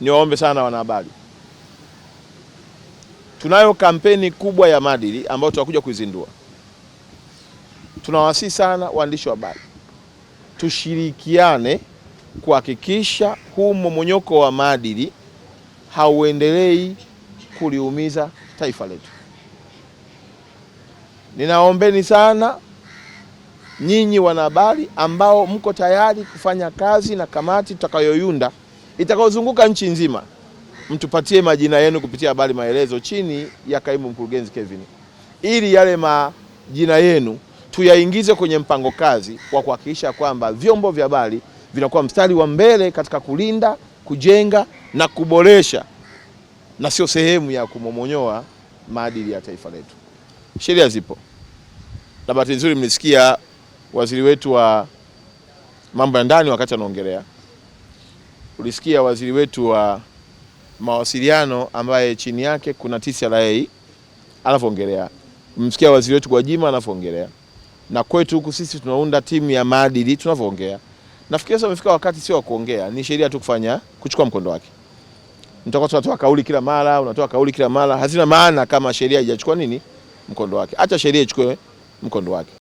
niwaombe sana wanahabari, tunayo kampeni kubwa ya maadili ambayo tutakuja kuizindua. Tunawasihi sana waandishi wa habari tushirikiane kuhakikisha huu mmomonyoko wa maadili hauendelei kuliumiza taifa letu. Ninaombeni sana nyinyi wanahabari ambao mko tayari kufanya kazi na kamati tutakayoiunda itakayozunguka nchi nzima, mtupatie majina yenu kupitia habari maelezo chini ya kaimu mkurugenzi Kevin, ili yale majina yenu tuyaingize kwenye mpango kazi wa kuhakikisha kwamba vyombo vya habari vinakuwa mstari wa mbele katika kulinda, kujenga na kuboresha, na sio sehemu ya kumomonyoa maadili ya taifa letu. Sheria zipo, na bahati nzuri mlisikia waziri wetu wa mambo ya ndani wakati anaongelea, ulisikia waziri wetu wa mawasiliano ambaye chini yake kuna TCRA anapoongelea, msikia waziri wetu Gwajima anapoongelea, na kwetu huku sisi tunaunda timu ya maadili tunavyoongea. Nafikiri sasa umefika wakati sio wa kuongea, ni sheria tu kuchukua mkondo wake. Mtakuwa tunatoa kauli kila mara, unatoa kauli kila mara, hazina maana kama sheria haijachukua mkondo wake. Acha sheria ichukue mkondo wake.